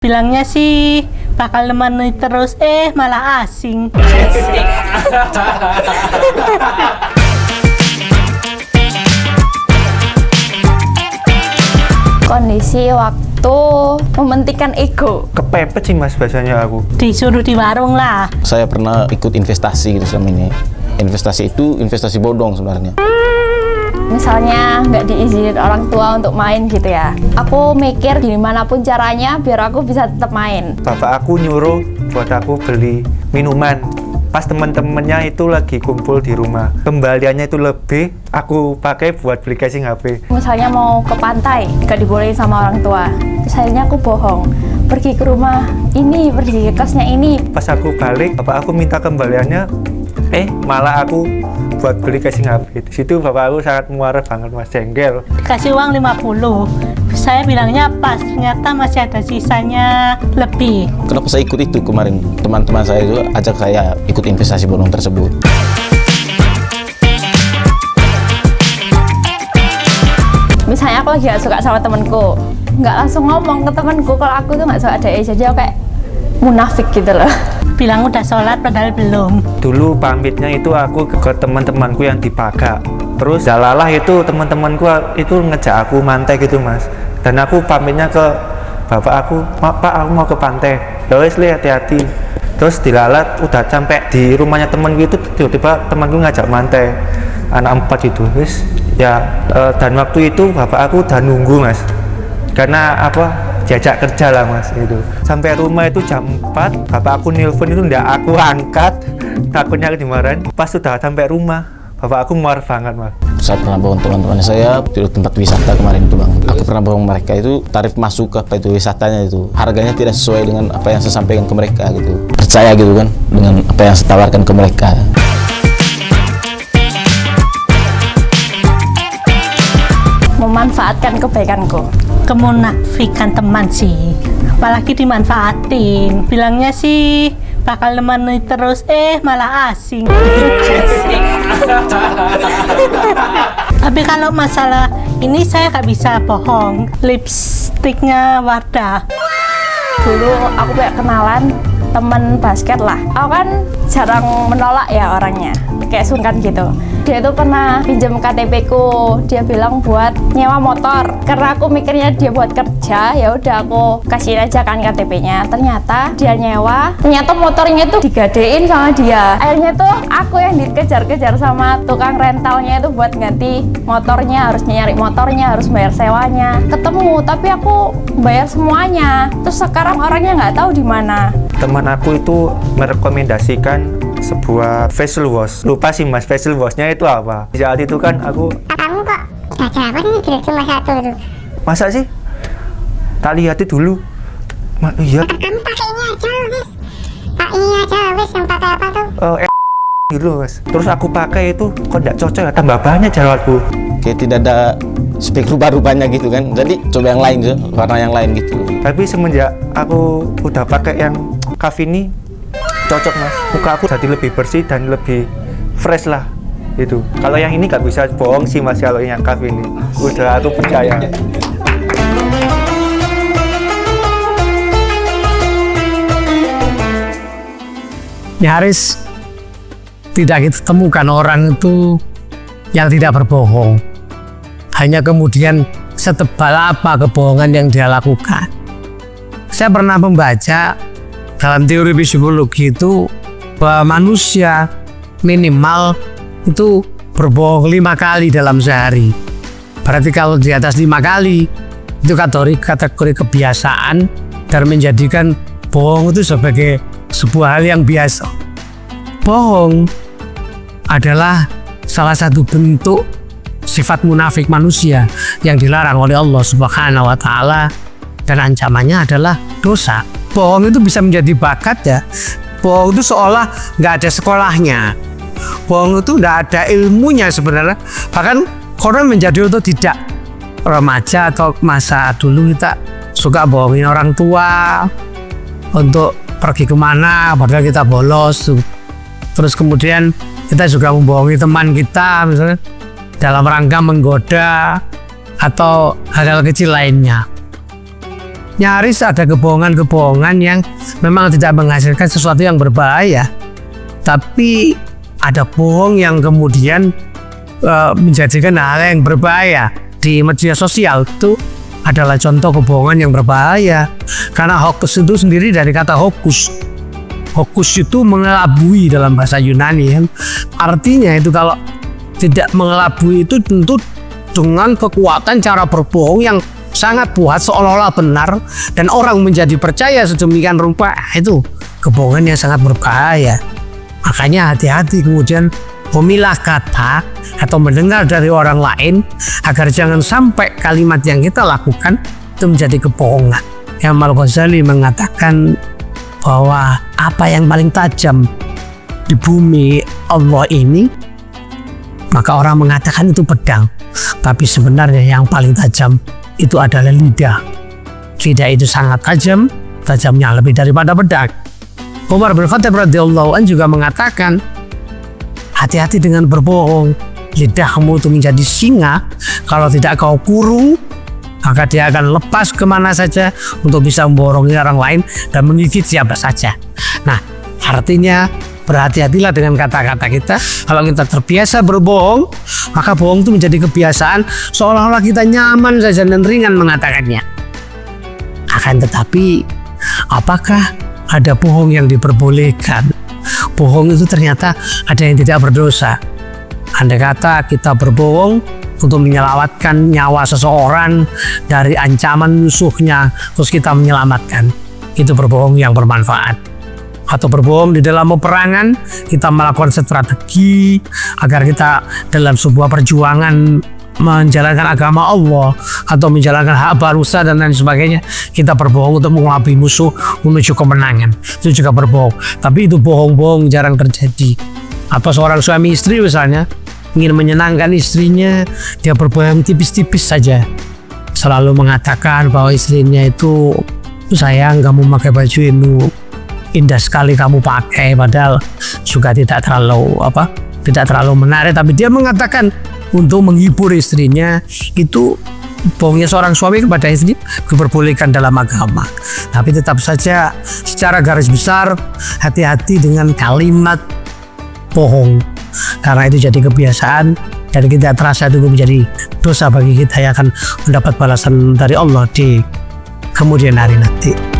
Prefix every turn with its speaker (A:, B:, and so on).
A: Bilangnya sih bakal nemani terus, malah asing.
B: Kondisi waktu mementingkan ego.
C: Kepepet sih mas bahasanya aku.
A: Disuruh di warung lah.
D: Saya pernah ikut investasi gitu selama ini. Investasi itu investasi bodong sebenarnya.
B: Misalnya nggak diizinin orang tua untuk main gitu ya. Aku mikir gimana pun caranya biar aku bisa tetap main.
C: Bapak aku nyuruh buat aku beli minuman. Pas teman-temannya itu lagi kumpul di rumah. Kembaliannya itu lebih, aku pakai buat beli casing HP.
B: Misalnya mau ke pantai, nggak dibolehin sama orang tua. Terus akhirnya aku bohong. Pergi ke rumah ini, pergi ke kosnya ini.
C: Pas aku balik, bapak aku minta kembaliannya, malah aku buat beli casing HP. Di situ bapak aku sangat marah banget mas, jengkel.
A: Dikasih uang 50. Saya bilangnya pas, ternyata masih ada sisanya lebih.
D: Kenapa saya ikut itu kemarin? Teman-teman saya itu ajak saya ikut investasi bodong tersebut.
B: Misalnya aku lagi gak suka sama temenku, nggak langsung ngomong ke temenku kalau aku tuh nggak suka dia. Jadi aku kayak munafik gitu loh.
A: Bilang udah sholat padahal belum.
C: Dulu pamitnya itu aku ke teman-temanku yang di Paga. Terus jalalah itu teman-temanku itu ngejak aku mantai gitu mas. Dan aku pamitnya ke bapak aku, Pak aku mau ke pantai. Ya wes li, hati-hati. Terus dilalat udah sampai di rumahnya temanku itu tiba-tiba temanku ngajak mantai. Anak 4 itu wes. Ya dan waktu itu bapak aku udah nunggu mas. Karena apa? Diajak kerja lah mas itu. Sampai rumah itu jam 4, bapak aku nelpon itu ndak aku angkat. Takutnya aku dimarahin. Pas sudah sampai rumah, bapak aku marah banget mas.
D: Saya pernah bohong teman-teman saya di tempat wisata kemarin itu bang. Aku pernah bohong mereka itu tarif masuk apa itu wisatanya itu harganya tidak sesuai dengan apa yang saya sampaikan ke mereka gitu. Percaya gitu kan dengan apa yang saya tawarkan ke mereka.
B: Memanfaatkan kebaikanku.
A: Kemunafikan teman sih, apalagi dimanfaatin. Bilangnya sih bakal nemani terus, malah asing. Tapi kalau masalah ini saya nggak bisa bohong. Lipstiknya Wardah.
B: Dulu aku kayak kenalan temen basket lah. Aku kan jarang menolak ya orangnya, kayak sungkan gitu. Dia itu pernah pinjam KTP ku, dia bilang buat nyewa motor. Karena aku mikirnya dia buat kerja, ya udah aku kasihin aja kan KTP-nya. Ternyata dia nyewa, ternyata motornya itu digadein sama dia. Akhirnya tuh aku yang dikejar-kejar sama tukang rentalnya itu buat ganti motornya, harus nyari motornya, harus bayar sewanya. Ketemu, tapi aku bayar semuanya. Terus sekarang orangnya nggak tahu di mana.
C: Teman aku itu merekomendasikan sebuah facial wash. Lupa sih mas, facial washnya itu apa. Di saat itu kan aku,
E: kamu kok udah jerawat ini cuma satu itu.
C: masa sih? Tak lihat dulu. Iya.
E: Kamu pakai ini aja wis. Pak ini aja wis, yang pakai apa tuh?
C: Gitu mas. Terus aku pakai itu kok tidak cocok ya, tambah banyak jerawatku.
D: Kayak tidak ada spek rupa-rupanya gitu kan. Jadi coba yang lain tuh, warna yang lain gitu.
C: Tapi semenjak aku udah pakai yang Kavini, cocok mas. Muka aku jadi lebih bersih dan lebih fresh lah itu. Kalau yang ini nggak bisa bohong sih mas, kalau yang Kavini udah aku percaya.
F: Nyaris tidak kita temukan orang itu yang tidak berbohong. Hanya kemudian setebal apa kebohongan yang dia lakukan. Saya pernah membaca dalam teori psikologi itu bahwa manusia minimal itu berbohong 5 kali dalam sehari. Berarti kalau di atas 5 kali itu kategori kebiasaan dan menjadikan bohong itu sebagai sebuah hal yang biasa. Bohong adalah salah satu bentuk sifat munafik manusia yang dilarang oleh Allah Subhanahu wa Ta'ala, dan ancamannya adalah dosa. Bohong itu bisa menjadi bakat ya. Bohong itu seolah nggak ada sekolahnya. Bohong itu nggak ada ilmunya sebenarnya. Bahkan orang menjadi otodidak. Remaja atau masa dulu kita suka bohongin orang tua untuk pergi kemana, padahal kita bolos. Terus kemudian kita juga membohongi teman kita misalnya dalam rangka menggoda atau hal-hal kecil lainnya. nyaris ada kebohongan-kebohongan yang memang tidak menghasilkan sesuatu yang berbahaya, tapi ada bohong yang kemudian menjadikan hal yang berbahaya. Di media sosial itu adalah contoh kebohongan yang berbahaya, karena hoax itu sendiri dari kata hokus. Hokus itu mengelabui dalam bahasa Yunani, kan? Artinya itu kalau tidak mengelabui itu tentu dengan kekuatan cara berbohong yang sangat kuat seolah-olah benar dan orang menjadi percaya sedemikian rupa. Itu kebohongan yang sangat berbahaya. Makanya hati-hati kemudian memilah kata atau mendengar dari orang lain agar jangan sampai kalimat yang kita lakukan itu menjadi kebohongan. Imam Al-Ghazali mengatakan bahwa apa yang paling tajam di bumi Allah ini, maka orang mengatakan itu pedang, tapi sebenarnya yang paling tajam itu adalah lidah. Lidah itu sangat tajam, tajamnya lebih daripada pedang. Umar bin Khattab radhiyallahu anhu juga mengatakan, hati-hati dengan berbohong. Lidahmu itu menjadi singa, kalau tidak kau kurung, maka dia akan lepas kemana saja untuk bisa memborongi orang lain dan menggigit siapa saja. Nah, artinya berhati-hatilah dengan kata-kata kita. Kalau kita terbiasa berbohong, maka bohong itu menjadi kebiasaan, seolah-olah kita nyaman saja dan ringan mengatakannya. Akan tetapi, apakah ada bohong yang diperbolehkan? Bohong itu ternyata ada yang tidak berdosa. Andai kata kita berbohong untuk menyelamatkan nyawa seseorang dari ancaman musuhnya, terus kita menyelamatkan, itu berbohong yang bermanfaat. Atau berbohong di dalam peperangan, kita melakukan strategi agar kita dalam sebuah perjuangan menjalankan agama Allah atau menjalankan hak bangsa dan lain sebagainya, kita berbohong untuk mengelabui musuh menuju kemenangan, itu juga berbohong. Tapi itu bohong-bohong jarang terjadi. Atau seorang suami istri misalnya ingin menyenangkan istrinya, dia berbohong tipis-tipis saja, selalu mengatakan bahwa istrinya itu, sayang kamu pakai baju ini indah sekali kamu pakai, padahal juga tidak terlalu menarik, tapi dia mengatakan untuk menghibur istrinya. Itu bohongnya seorang suami kepada istri diperbolehkan dalam agama. Tapi tetap saja secara garis besar hati-hati dengan kalimat bohong, karena itu jadi kebiasaan dan kita terasa itu menjadi dosa bagi kita yang akan mendapat balasan dari Allah di kemudian hari nanti.